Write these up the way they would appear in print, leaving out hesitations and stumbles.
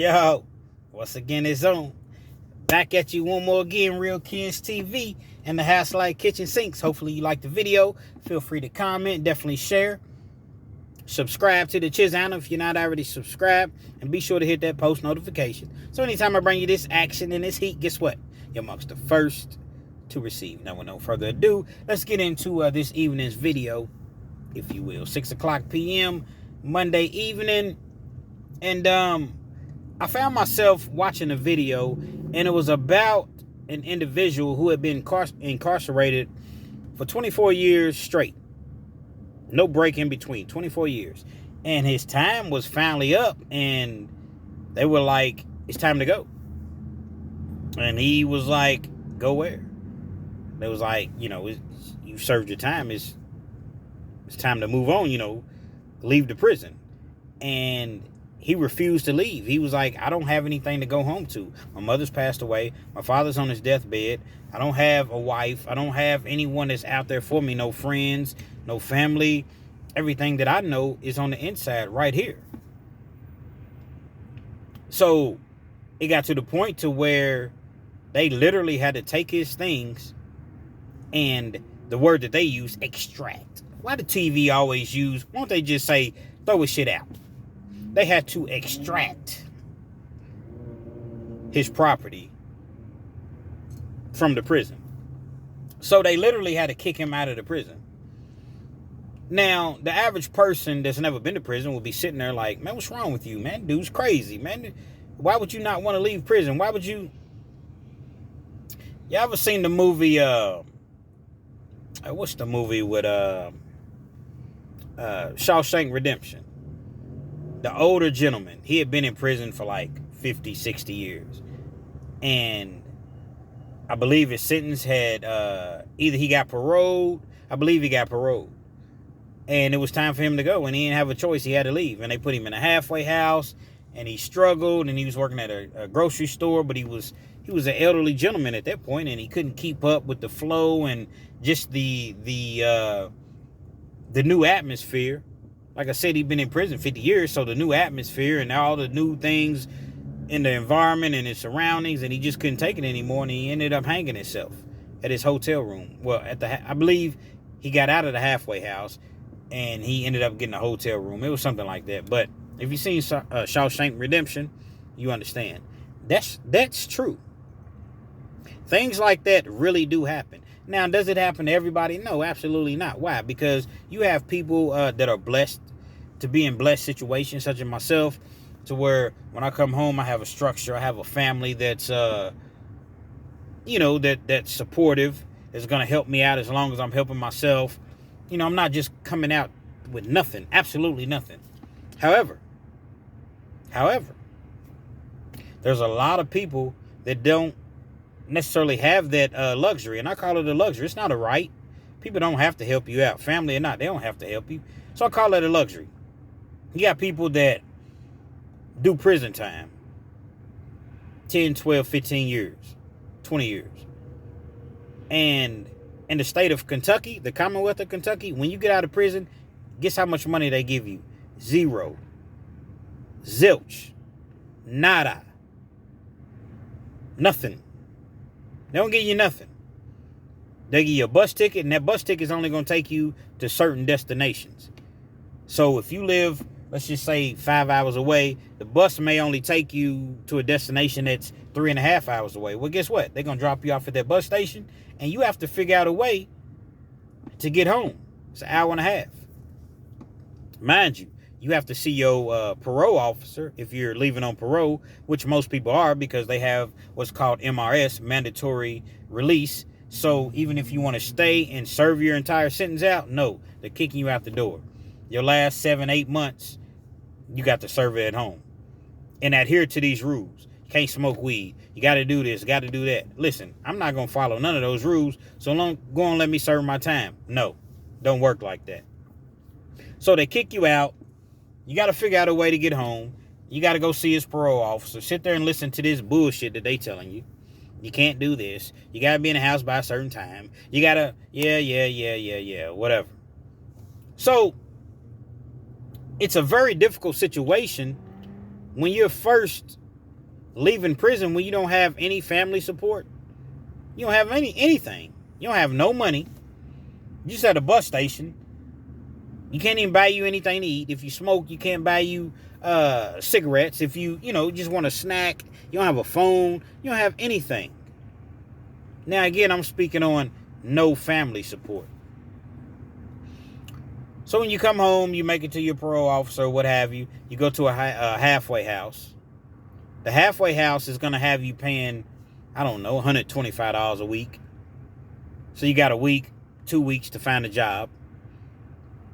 Yo, once again, it's on. Back at you one more again, Real Kids TV and the House Like Kitchen Sinks. Hopefully you like the video. Feel free to comment, definitely share. Subscribe to the channel if you're not already subscribed. And be sure to hit that post notification. So anytime I bring you this action and this heat, guess what? You're amongst the first to receive. Now, with no further ado, let's get into this evening's video, if you will. 6 o'clock p.m. Monday evening. And I found myself watching a video, and it was about an individual who had been incarcerated for 24 years straight. No break in between, 24 years. And his time was finally up, and they were like, it's time to go. And he was like, go where? They was like, you served your time. It's time to move on, leave the prison. And he refused to leave. He was like, I don't have anything to go home to. My mother's passed away. My father's on his deathbed. I don't have a wife. I don't have anyone that's out there for me. No friends, no family. Everything that I know is on the inside right here. So it got to the point to where they literally had to take his things, and the word that they use, extract. Why the TV always use, won't they just say, throw his shit out? They had to extract his property from the prison. So they literally had to kick him out of the prison. Now, the average person that's never been to prison will be sitting there like, man, what's wrong with you, man? Dude's crazy, man. Why would you not want to leave prison? Why would you? You ever seen the movie, what's the movie with Shashank Redemption? The older gentleman, he had been in prison for like 50, 60 years. And I believe his sentence had, either he got paroled, I believe he got paroled. And it was time for him to go, and he didn't have a choice. He had to leave. And they put him in a halfway house, and he struggled, and he was working at a grocery store, but he was an elderly gentleman at that point, and he couldn't keep up with the flow and just the new atmosphere. Like I said, he'd been in prison 50 years, so the new atmosphere and all the new things in the environment and his surroundings, and he just couldn't take it anymore, and he ended up hanging himself at his hotel room. Well, I believe he got out of the halfway house, and he ended up getting a hotel room. It was something like that. But if you've seen Shawshank Redemption, you understand. That's true. Things like that really do happen. Now, does it happen to everybody? No, absolutely not. Why? Because you have people that are blessed to be in blessed situations, such as myself, to where when I come home, I have a structure. I have a family that's, that's supportive, is going to help me out as long as I'm helping myself. I'm not just coming out with nothing, absolutely nothing. However, there's a lot of people that don't necessarily have that luxury, and I call it a luxury. It's not a right. People don't have to help you out, family or not. They don't have to help you. So I call it a luxury. You got people that do prison time, 10, 12, 15 years, 20 years. And in the state of Kentucky, the Commonwealth of Kentucky, when you get out of prison, guess how much money they give you? Zero. Zilch. Nada. Nothing. They don't give you nothing. They give you a bus ticket, and that bus ticket is only going to take you to certain destinations. So if you live, let's just say 5 hours away, the bus may only take you to a destination that's 3.5 hours away. Well, guess what? They're going to drop you off at that bus station, and you have to figure out a way to get home. It's an hour and a half. Mind you, you have to see your parole officer if you're leaving on parole, which most people are because they have what's called MRS, mandatory release. So even if you want to stay and serve your entire sentence out, no, they're kicking you out the door. Your last 7-8 months, you got to serve it at home. And adhere to these rules. You can't smoke weed. You got to do this, got to do that. Listen, I'm not going to follow none of those rules, so go on, let me serve my time. No, don't work like that. So they kick you out. You got to figure out a way to get home. You got to go see his parole officer. Sit there and listen to this bullshit that they telling you. You can't do this. You got to be in the house by a certain time. You got to, whatever. So it's a very difficult situation when you're first leaving prison when you don't have any family support. You don't have anything. You don't have no money. You just at a bus station. You can't even buy you anything to eat. If you smoke, you can't buy you cigarettes. If you just want a snack, you don't have a phone. You don't have anything. Now, again, I'm speaking on no family support. So when you come home, you make it to your parole officer, what have you. You go to a halfway house. The halfway house is going to have you paying, I don't know, $125 a week. So you got a week, 2 weeks to find a job.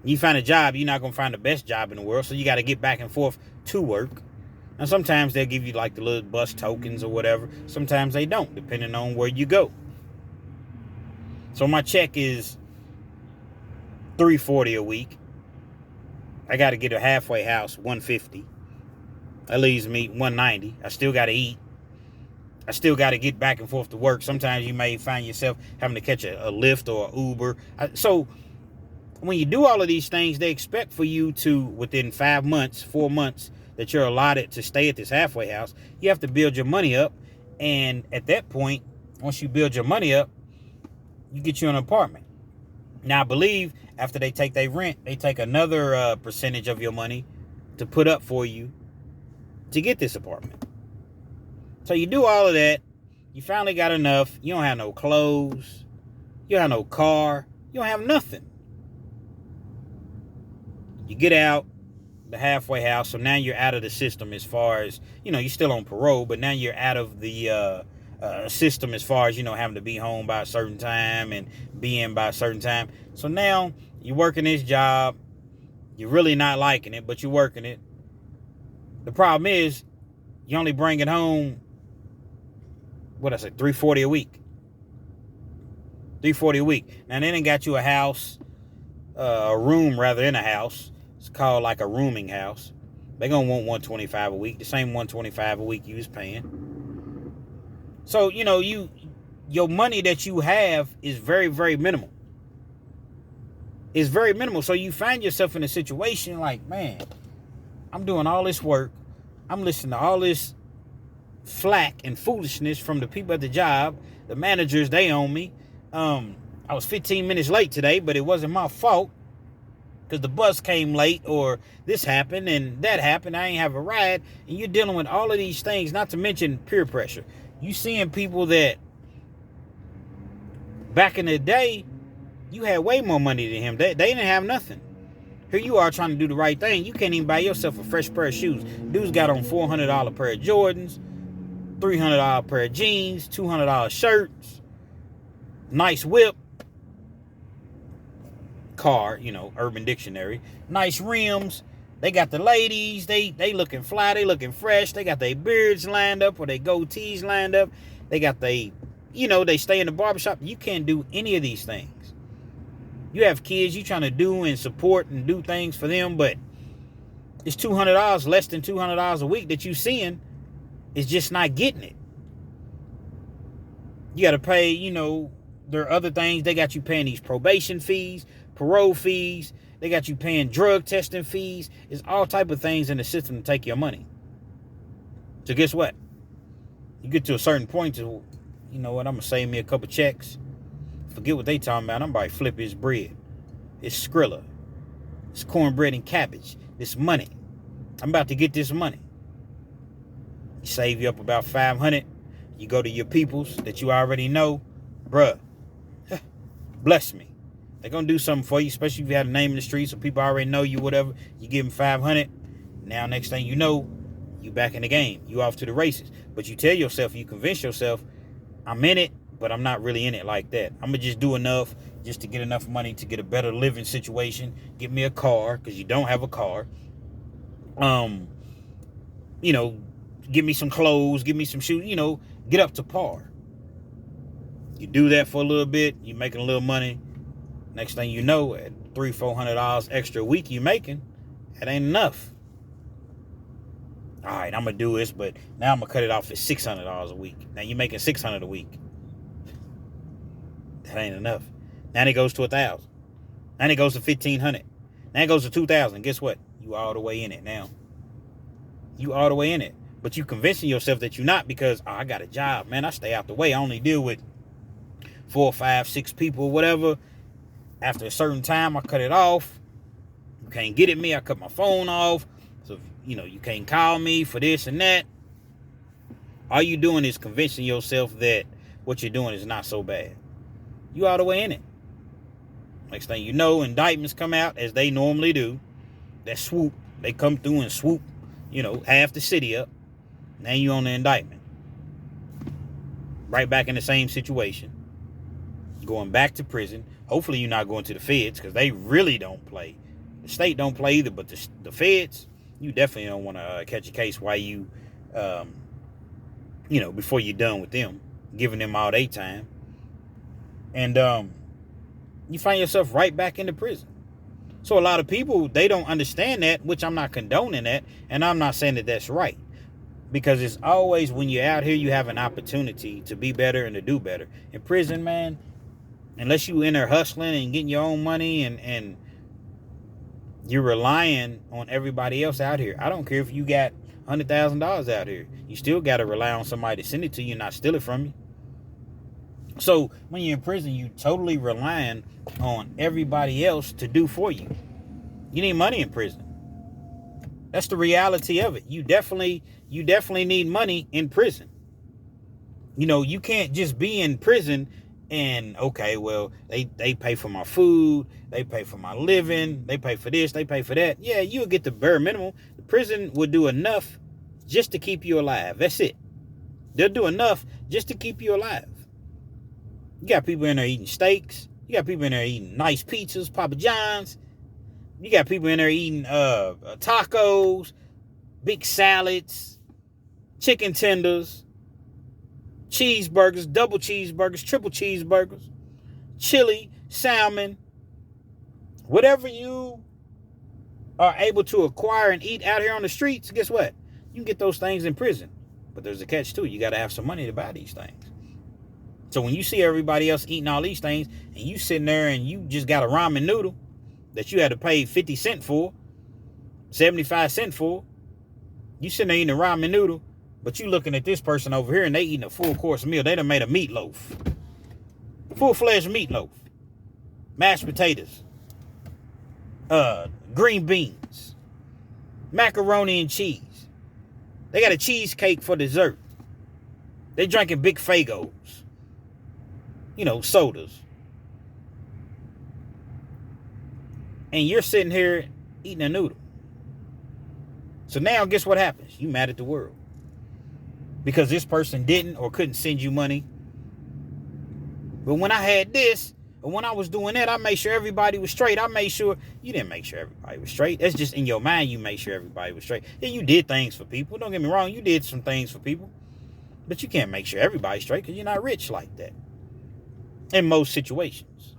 You find a job, you're not going to find the best job in the world, so you got to get back and forth to work. Now, sometimes they'll give you like the little bus tokens or whatever. Sometimes they don't, depending on where you go. So my check is $340 a week. I got to get a halfway house, $150. That leaves me $190. I still got to eat. I still got to get back and forth to work. Sometimes you may find yourself having to catch a Lyft or an Uber. So when you do all of these things, they expect for you to, within 4 months, that you're allotted to stay at this halfway house, you have to build your money up. And at that point, once you build your money up, you get you an apartment. Now, I believe after they take their rent, they take another percentage of your money to put up for you to get this apartment. So you do all of that. You finally got enough. You don't have no clothes. You don't have no car. You don't have nothing. You get out the halfway house. So now you're out of the system as far as, you're still on parole, but now you're out of the system as far as, having to be home by a certain time and be in by a certain time. So now you're working this job. You're really not liking it, but you're working it. The problem is you only bring it home, $340 a week. $340 a week. Now, they done got you a house, a room rather in a house. It's called like a rooming house. They're going to want $125 a week, the same $125 a week you was paying. So, your money that you have is very, very minimal. It's very minimal. So you find yourself in a situation like, man, I'm doing all this work. I'm listening to all this flack and foolishness from the people at the job. The managers, they own me. I was 15 minutes late today, but it wasn't my fault because the bus came late or this happened and that happened. I ain't have a ride. And you're dealing with all of these things, not to mention peer pressure. You seeing people that back in the day, you had way more money than him. They didn't have nothing. Here you are trying to do the right thing. You can't even buy yourself a fresh pair of shoes. Dude's got on $400 pair of Jordans, $300 pair of jeans, $200 shirts, nice whip, car, Urban Dictionary, nice rims. They got the ladies. They looking fly. They looking fresh. They got their beards lined up or their goatees lined up. They got they stay in the barbershop. You can't do any of these things. You have kids you trying to do and support and do things for them, but it's $200, less than $200 a week that you seeing is just not getting it. You got to pay, there are other things. They got you paying these probation fees, parole fees. They got you paying drug testing fees. It's all type of things in the system to take your money. So guess what? You get to a certain point to, I'm going to save me a couple checks. Forget what they talking about. I'm about to flip his bread. It's Skrilla. It's cornbread and cabbage. This money. I'm about to get this money. You save you up about $500. You go to your peoples that you already know. Bruh, bless me. They're going to do something for you, especially if you have a name in the street so people already know you, whatever. You give them $500. Now, next thing you know, you back in the game. You off to the races. But you tell yourself, you convince yourself, I'm in it, but I'm not really in it like that. I'm going to just do enough just to get enough money to get a better living situation. Get me a car, because you don't have a car. Give me some clothes, give me some shoes, get up to par. You do that for a little bit, you're making a little money. Next thing you know, at $300-$400 extra a week you're making, that ain't enough. All right, I'm going to do this, but now I'm going to cut it off at $600 a week. Now you're making $600 a week. That ain't enough. Now it goes to $1,000. Now it goes to $1,500. Now it goes to $2,000. Guess what? You all the way in it now. You all the way in it. But you convincing yourself that you're not because, oh, I got a job, man. I stay out the way. I only deal with 4, 5, 6 people, whatever. After a certain time, I cut it off. You can't get at me. I cut my phone off. So, you can't call me for this and that. All you doing is convincing yourself that what you're doing is not so bad. You all the way in it. Next thing you know, indictments come out as they normally do. That swoop. They come through and swoop, half the city up. Now you on the indictment. Right back in the same situation. Going back to prison. Hopefully you're not going to the feds because they really don't play. The state don't play either, but the feds, you definitely don't want to catch a case while you, before you're done with them, giving them all their time. And you find yourself right back into prison. So a lot of people, they don't understand that, which I'm not condoning that, and I'm not saying that that's right. Because it's always when you're out here, you have an opportunity to be better and to do better. In prison, man, unless you in there hustling and getting your own money and you're relying on everybody else out here. I don't care if you got $100,000 out here. You still got to rely on somebody to send it to you and not steal it from you. So when you're in prison, you totally relying on everybody else to do for you. You need money in prison. That's the reality of it. You definitely need money in prison. You can't just be in prison and, okay, well, they pay for my food, they pay for my living, they pay for this, they pay for that. Yeah, you'll get the bare minimum. The prison will do enough just to keep you alive. That's it. They'll do enough just to keep you alive. You got people in there eating steaks. You got people in there eating nice pizzas, Papa John's. You got people in there eating tacos, big salads, chicken tenders, cheeseburgers, double cheeseburgers, triple cheeseburgers, chili, salmon. Whatever you are able to acquire and eat out here on the streets, guess what? You can get those things in prison. But there's a catch too. You got to have some money to buy these things. So when you see everybody else eating all these things and you sitting there and you just got a ramen noodle that you had to pay 50 cents for, 75 cents for, you sitting there eating a ramen noodle, but you looking at this person over here and they eating a full course meal. They done made a meatloaf. Full-fledged meatloaf. Mashed potatoes. Green beans. Macaroni and cheese. They got a cheesecake for dessert. They drinking big Fagos. Sodas. And you're sitting here eating a noodle. So now guess what happens? You mad at the world. Because this person didn't or couldn't send you money. But when I had this, or when I was doing that, I made sure everybody was straight. I made sure, you didn't make sure everybody was straight. That's just in your mind, you made sure everybody was straight. Yeah, you did things for people. Don't get me wrong, you did some things for people. But you can't make sure everybody's straight because you're not rich like that. In most situations.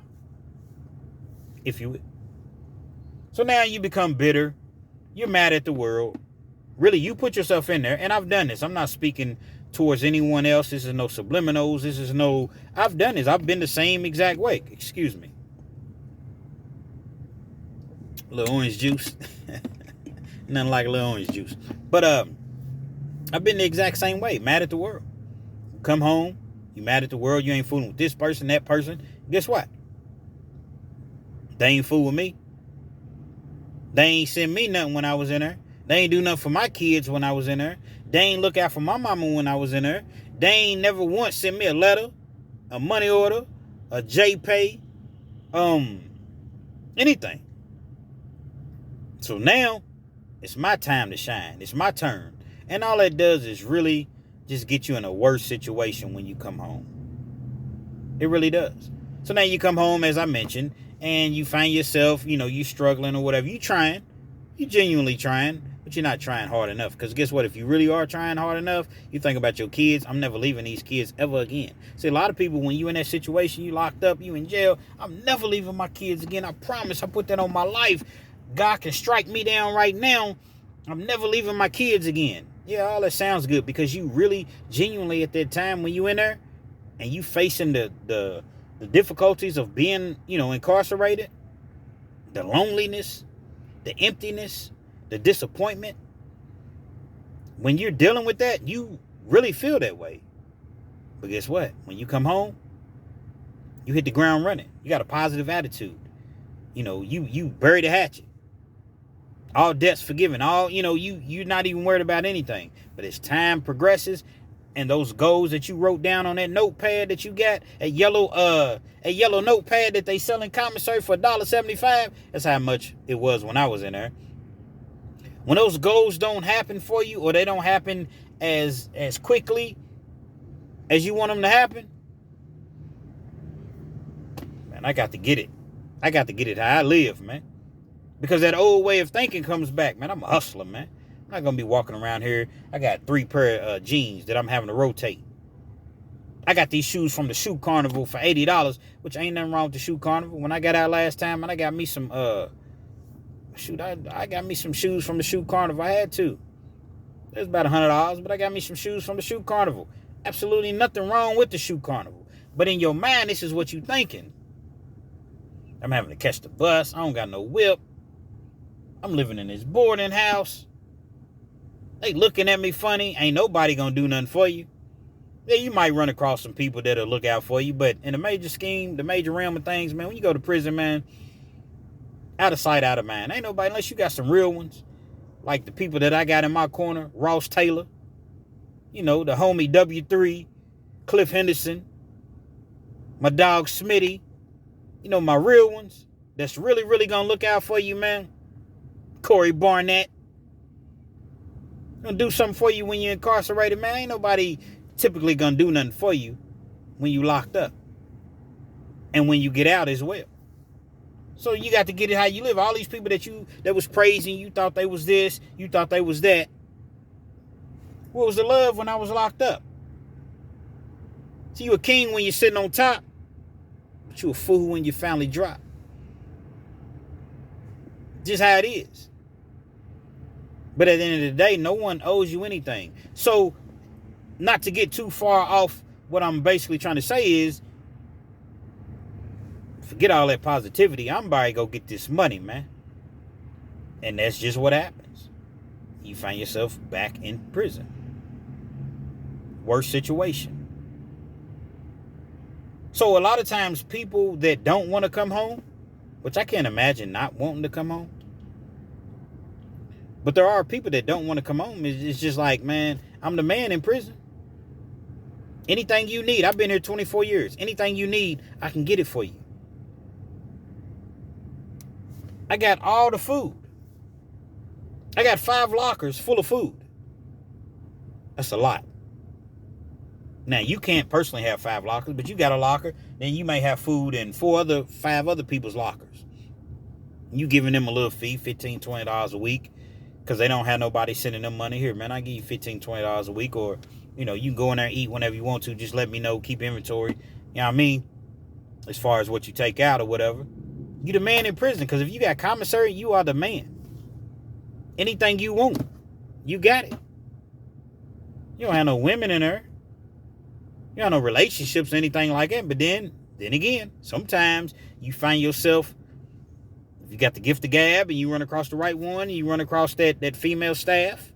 If you would. So now you become bitter. You're mad at the world. Really, you put yourself in there. And I've done this. I'm not speaking towards anyone else. This is no subliminals. This is no... I've done this. I've been the same exact way. Excuse me. A little orange juice. Nothing like a little orange juice. But I've been the exact same way. Mad at the world. Come home. You mad at the world. You ain't fooling with this person, that person. Guess what? They ain't fool with me. They ain't send me nothing when I was in there. They ain't do nothing for my kids when I was in there. They ain't look out for my mama when I was in there. They ain't never once sent me a letter, a money order, a JPay, anything. So now, it's my time to shine. It's my turn. And all that does is really just get you in a worse situation when you come home. It really does. So now you come home, as I mentioned, and you find yourself, you struggling or whatever. You trying. You genuinely trying, but you're not trying hard enough. Because guess what? If you really are trying hard enough, you think about your kids. I'm never leaving these kids ever again. See, a lot of people, when you in that situation, you locked up, you in jail, I'm never leaving my kids again. I promise. I put that on my life. God can strike me down right now. I'm never leaving my kids again. Yeah, all that sounds good because you really genuinely at that time when you in there and you facing the difficulties of being, incarcerated, the loneliness, the emptiness, the disappointment. when you're dealing with that, you really feel that way. But guess what? When you come home, you hit the ground running. You got a positive attitude. You bury the hatchet. All debts forgiven. You're not even worried about anything. But as time progresses, and those goals that you wrote down on that notepad that you got, a yellow notepad that they sell in commissary for $1.75, that's how much it was when I was in there. When those goals don't happen for you, or they don't happen as quickly as you want them to happen, man, I got to get it. I got to get it how I live, man. Because that old way of thinking comes back, man. I'm a hustler, man. I'm not going to be walking around here. I got 3 pair of jeans that I'm having to rotate. I got these shoes from the Shoe Carnival for $80, which ain't nothing wrong with the Shoe Carnival. When I got out last time, and I got me some, I got me some shoes from the Shoe Carnival. I had to. It was about $100, but I got me some shoes from the Shoe Carnival. Absolutely nothing wrong with the Shoe Carnival. But in your mind, this is what you thinking. I'm having to catch the bus. I don't got no whip. I'm living in this boarding house. They looking at me funny. Ain't nobody gonna do nothing for you. Yeah, you might run across some people that'll look out for you, but in the major scheme, the major realm of things, man, when you go to prison, man, out of sight, out of mind. Ain't nobody, unless you got some real ones, like the people that I got in my corner, Ross Taylor, the homie W3, Cliff Henderson, my dog Smitty, my real ones that's really, really gonna look out for you, man. Corey Barnett. Gonna do something for you when you're incarcerated, man. Ain't nobody typically gonna do nothing for you when you locked up. And when you get out as well. So you got to get it how you live. All these people that was praising you, thought they was this, you thought they was that. What was the love when I was locked up? See, you a king when you're sitting on top, but you a fool when you finally drop. Just how it is. But at the end of the day, no one owes you anything. So, not to get too far off, what I'm basically trying to say is, forget all that positivity. I'm about to go get this money, man. And that's just what happens. You find yourself back in prison. Worst situation. So a lot of times people that don't want to come home, which I can't imagine not wanting to come home. But there are people that don't want to come home. It's just like, man, I'm the man in prison. Anything you need, I've been here 24 years. Anything you need, I can get it for you. I got all the food. I got 5 lockers full of food. That's a lot. Now, you can't personally have 5 lockers, but you got a locker, then you may have food in 5 other people's lockers. You giving them a little fee, $15, $20 a week, because they don't have nobody sending them money. Here, man, I give you $15, $20 a week, or, you can go in there and eat whenever you want to. Just let me know, keep inventory. You know what I mean? As far as what you take out or whatever. You the man in prison, because if you got commissary, you are the man. Anything you want, you got it. You don't have no women in there. You don't have no relationships or anything like that. But then again, sometimes you find yourself, if you got the gift of gab and you run across the right one, and you run across that female staff.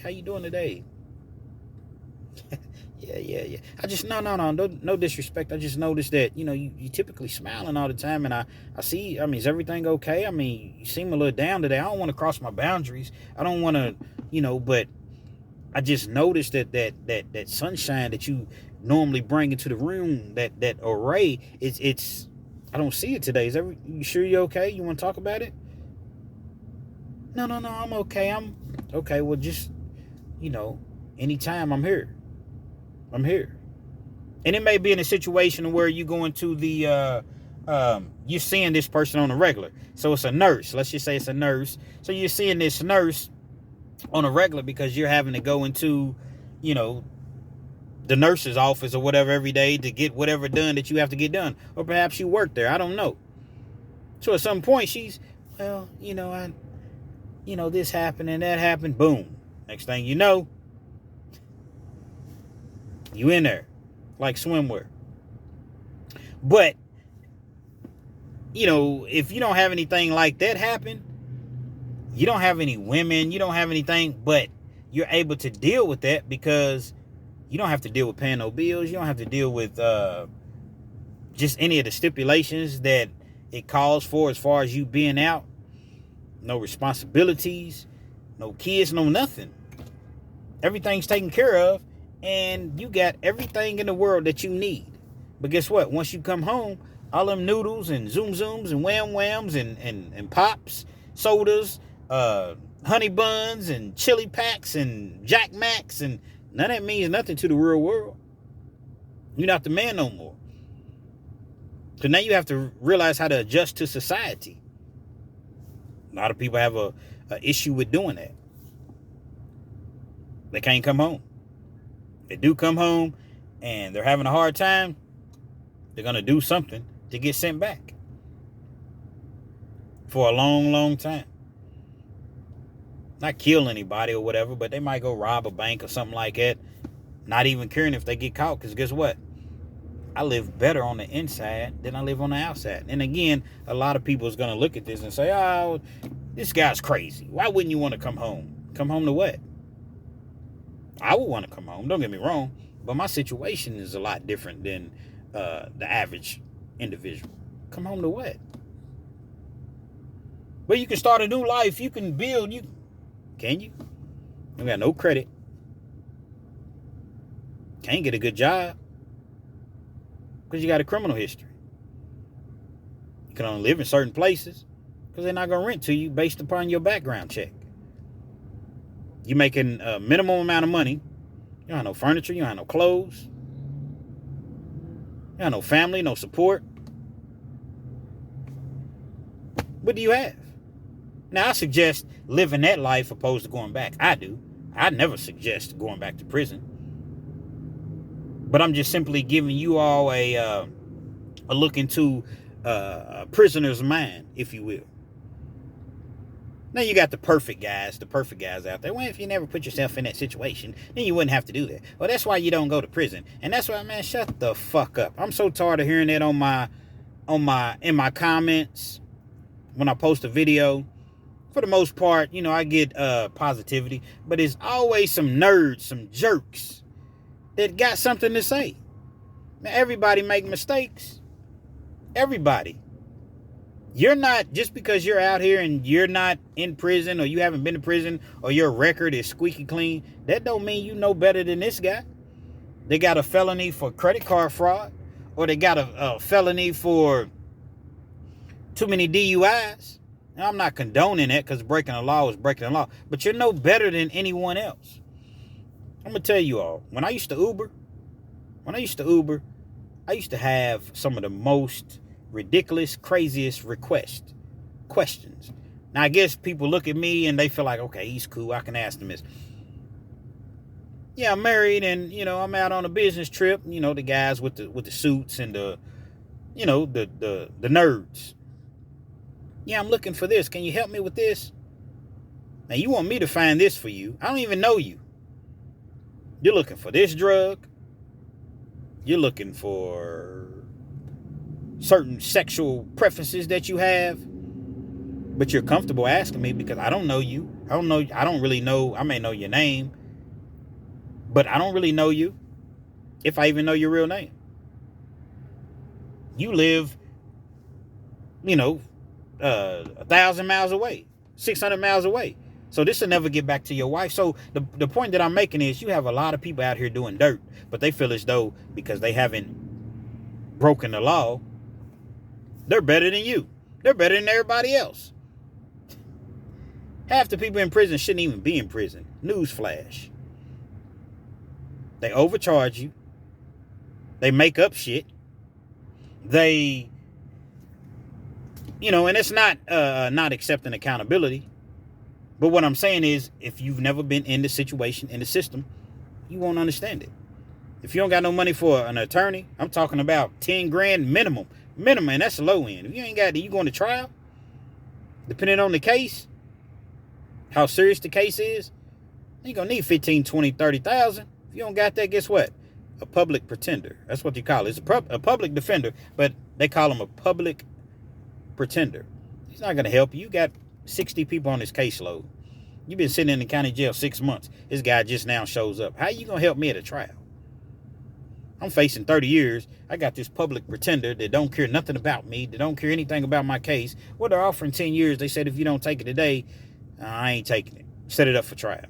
How you doing today? Yeah. I just, no disrespect. I just noticed that, you typically smiling all the time. And I see, is everything okay? You seem a little down today. I don't want to cross my boundaries. I don't want to, but I just noticed that sunshine that you normally bring into the room, that array, it's I don't see it today. You sure you're okay? You want to talk about it? No, I'm okay. I'm okay. Well, just, anytime I'm here. I'm here. And it may be in a situation where you go into the, you're seeing this person on a regular. So it's a nurse. Let's just say it's a nurse. So you're seeing this nurse on a regular because you're having to go into, the nurse's office or whatever every day to get whatever done that you have to get done. Or perhaps you work there. I don't know. So at some point she's, this happened and that happened. Boom. Next thing you know, you in there like swimwear. But, if you don't have anything like that happen, you don't have any women, you don't have anything, but you're able to deal with that because you don't have to deal with paying no bills. You don't have to deal with just any of the stipulations that it calls for as far as you being out. No responsibilities, no kids, no nothing. Everything's taken care of, and you got everything in the world that you need. But guess what? Once you come home, all them noodles and zoom zooms and wham whams and pops, sodas, honey buns and chili packs and Jack Macs, and none of that means nothing to the real world. You're not the man no more. So now you have to realize how to adjust to society. A lot of people have a issue with doing that. They can't come home. They do come home and they're having a hard time, they're going to do something to get sent back for a long, long time. Not kill anybody or whatever, but they might go rob a bank or something like that. Not even caring if they get caught, because guess what? I live better on the inside than I live on the outside. And again, a lot of people is going to look at this and say, oh, this guy's crazy. Why wouldn't you want to come home? Come home to what? I would want to come home. Don't get me wrong. But my situation is a lot different than the average individual. Come home to what? But you can start a new life. You can build. Can you? You got no credit. Can't get a good job because you got a criminal history. You can only live in certain places because they're not going to rent to you based upon your background check. You're making a minimum amount of money. You don't have no furniture. You don't have no clothes. You don't have no family, no support. What do you have? Now, I suggest living that life opposed to going back. I do. I never suggest going back to prison. But I'm just simply giving you all a look into a prisoner's mind, if you will. Now you got the perfect guys out there. Well, if you never put yourself in that situation, then you wouldn't have to do that. Well, that's why you don't go to prison. And that's why, man, shut the fuck up. I'm so tired of hearing that in my comments when I post a video. For the most part, I get positivity, but it's always some nerds, some jerks that got something to say. Now, everybody make mistakes. Everybody. You're not, just because you're out here and you're not in prison or you haven't been to prison or your record is squeaky clean, that don't mean you know better than this guy. They got a felony for credit card fraud, or they got a felony for too many DUIs. Now, I'm not condoning that because breaking the law is breaking the law, but you're no better than anyone else. I'm going to tell you all, when I used to Uber, I used to have some of the most ridiculous, craziest questions. Now, I guess people look at me and they feel like, okay, he's cool. I can ask him this. Yeah, I'm married and, I'm out on a business trip. The guys with the suits and the nerds. Yeah, I'm looking for this. Can you help me with this? Now, you want me to find this for you. I don't even know you. You're looking for this drug. You're looking for certain sexual preferences that you have. But you're comfortable asking me because I don't know you. I don't really know. I may know your name. But I don't really know you. If I even know your real name. You live, 1,000 miles away, 600 miles away. So this will never get back to your wife. So the point that I'm making is you have a lot of people out here doing dirt, but they feel as though because they haven't broken the law, they're better than you. They're better than everybody else. Half the people in prison shouldn't even be in prison. Newsflash. They overcharge you. They make up shit. They, and it's not accepting accountability. But what I'm saying is, if you've never been in the situation, in the system, you won't understand it. If you don't got no money for an attorney, I'm talking about 10 grand minimum, and that's the low end. If you ain't got it, you going to trial, depending on the case, how serious the case is, you're going to need 15, 20, 30,000. If you don't got that, guess what? A public pretender. That's what you call it. It's a public defender, but they call him a public pretender. He's not going to help you. You got 60 people on his caseload. You've been sitting in the county jail 6 months. This guy just now shows up. How you going to help me at a trial? I'm facing 30 years. I got this public pretender that don't care nothing about me, that don't care anything about my case. Well, they're offering 10 years. They said if you don't take it today, I ain't taking it. Set it up for trial.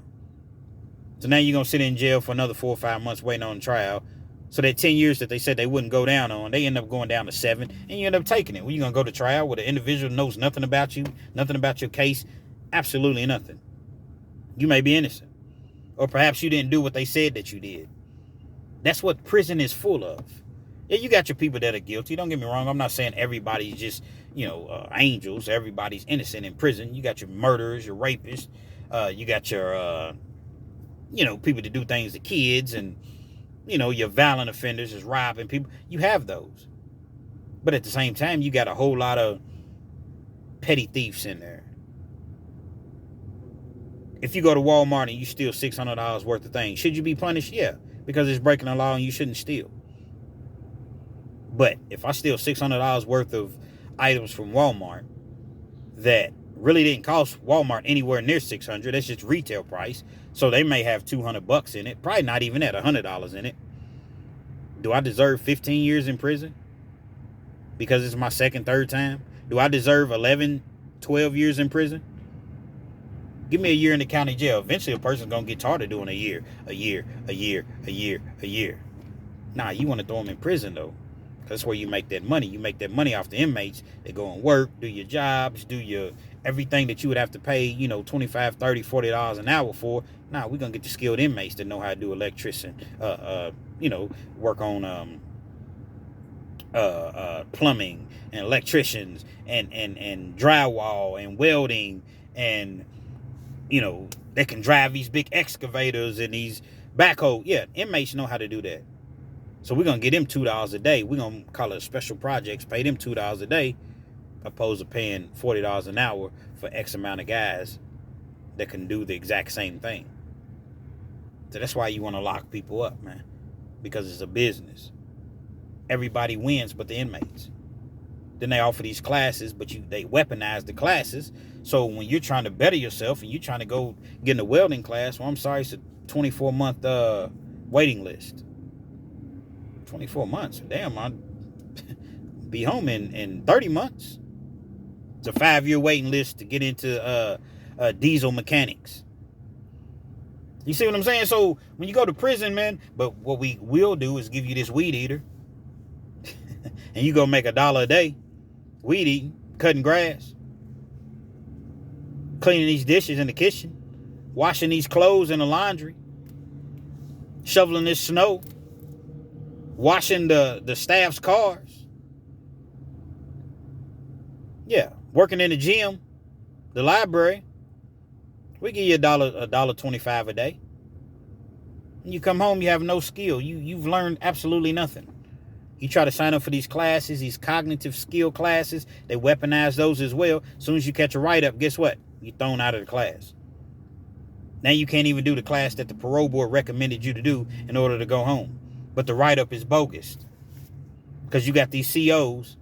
So now you're going to sit in jail for another 4 or 5 months waiting on trial. So that 10 years that they said they wouldn't go down on, they end up going down to 7, and you end up taking it. Well, you're going to go to trial with an individual who knows nothing about you, nothing about your case, absolutely nothing. You may be innocent. Or perhaps you didn't do what they said that you did. That's what prison is full of. Yeah, you got your people that are guilty. Don't get me wrong. I'm not saying everybody's just, angels. Everybody's innocent in prison. You got your murderers, your rapists. You got your, people that do things to kids, and, your violent offenders is robbing people. You have those. But at the same time, you got a whole lot of petty thieves in there. If you go to Walmart and you steal $600 worth of things, should you be punished? Yeah, because it's breaking the law and you shouldn't steal. But if I steal $600 worth of items from Walmart that really didn't cost Walmart anywhere near $600, that's just retail price. So they may have $200 in it, probably not even that, $100 in it. Do I deserve 15 years in prison because it's my second, third time? Do I deserve 11, 12 years in prison? Give me a year in the county jail. Eventually a person's going to get tired of doing a year. Nah, you want to throw them in prison, though. That's where you make that money. You make that money off the inmates. They go and work, do your jobs, do your everything that you would have to pay, $25, $30, $40 an hour for. Nah, we're going to get the skilled inmates that know how to do electrician, work on plumbing and electricians and drywall and welding, and they can drive these big excavators and these backhoe. Yeah, inmates know how to do that. So we're going to get them $2 a day. We're going to call it special projects, pay them $2 a day, opposed to paying $40 an hour for X amount of guys that can do the exact same thing. So that's why you want to lock people up, man, because it's a business. Everybody wins but the inmates. Then they offer these classes, but they weaponize the classes. So when you're trying to better yourself and you're trying to go get in a welding class, well, I'm sorry, it's a 24-month waiting list. 24 months. Damn, I'll be home in 30 months. It's a 5-year waiting list to get into diesel mechanics. You see what I'm saying? So when you go to prison, man, but what we will do is give you this weed eater. And you go make $1 a day. Weed eating, cutting grass, cleaning these dishes in the kitchen, washing these clothes in the laundry, shoveling this snow, washing the staff's cars. Yeah, working in the gym, the library. We give you $1.25 a day. And you come home, you have no skill. You've learned absolutely nothing. You try to sign up for these classes, these cognitive skill classes. They weaponize those as well. As soon as you catch a write-up, guess what? You're thrown out of the class. Now you can't even do the class that the parole board recommended you to do in order to go home. But the write-up is bogus. Because you got these COs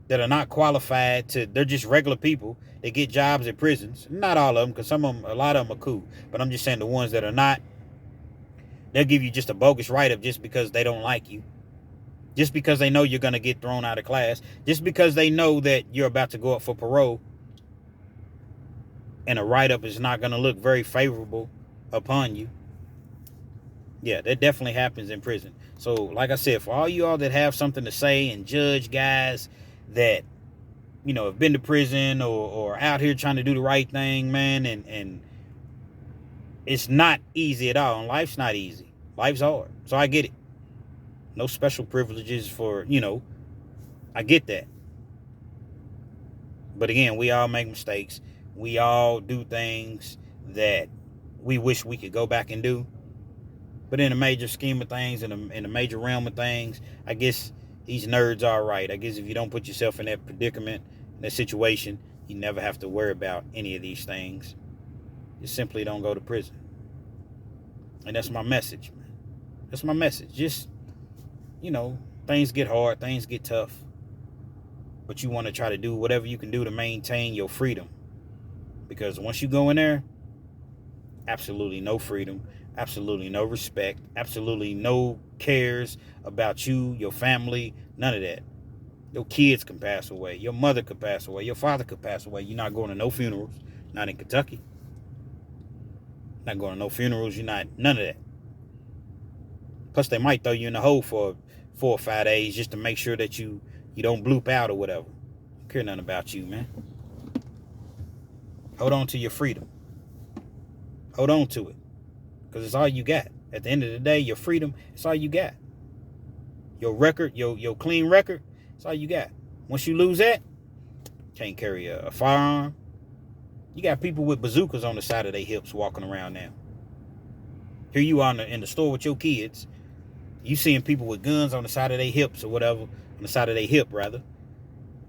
that are not qualified they're just regular people. They get jobs at prisons. Not all of them, because a lot of them are cool. But I'm just saying the ones that are not, they'll give you just a bogus write-up just because they don't like you. Just because they know you're going to get thrown out of class. Just because they know that you're about to go up for parole. And a write-up is not going to look very favorable upon you. Yeah, that definitely happens in prison. So, like I said, for all you all that have something to say and judge guys that, have been to prison or out here trying to do the right thing, man, and it's not easy at all. And life's not easy. Life's hard. So I get it. No special privileges for, I get that. But again, we all make mistakes. We all do things that we wish we could go back and do. But in the major scheme of things, in the major realm of things, I guess these nerds are right. I guess if you don't put yourself in that predicament, that situation, you never have to worry about any of these things. You simply don't go to prison. And that's my message, man. That's my message. Just, things get hard, things get tough. But you want to try to do whatever you can do to maintain your freedom. Because once you go in there, absolutely no freedom, absolutely no respect, absolutely no cares about you, your family, none of that. Your kids can pass away. Your mother could pass away. Your father could pass away. You're not going to no funerals. Not in Kentucky. Not going to no funerals. You're not, none of that. Plus, they might throw you in the hole for 4 or 5 days just to make sure that you don't bloop out or whatever. Don't care nothing about you, man. Hold on to your freedom. Hold on to it. Because it's all you got. At the end of the day, your freedom, it's all you got. Your record, your clean record, it's all you got. Once you lose that, can't carry a firearm. You got people with bazookas on the side of their hips walking around now. Here you are in the store with your kids. You seeing people with guns on the side of their hips or whatever, on the side of their hip rather.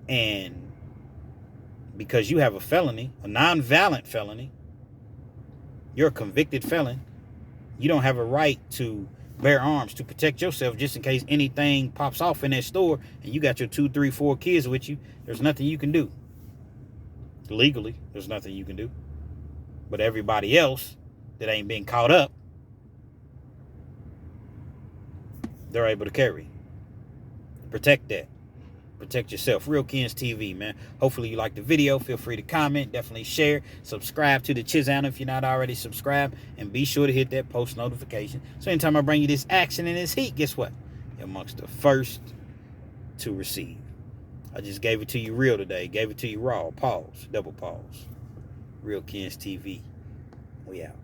And because you have a felony, a non-violent felony, you're a convicted felon, you don't have a right to bear arms to protect yourself just in case anything pops off in that store and you got your 2, 3, 4 kids with you. There's nothing you can do. Legally, there's nothing you can do. But everybody else that ain't been caught up, they're able to carry. Protect that. Protect yourself. Real Kens TV, man. Hopefully you like the video. Feel free to comment. Definitely share. Subscribe to the channel if you're not already subscribed. And be sure to hit that post notification. So anytime I bring you this action and this heat, guess what? You're amongst the first to receive. I just gave it to you real today. Gave it to you raw. Pause. Double pause. Real Kens TV. We out.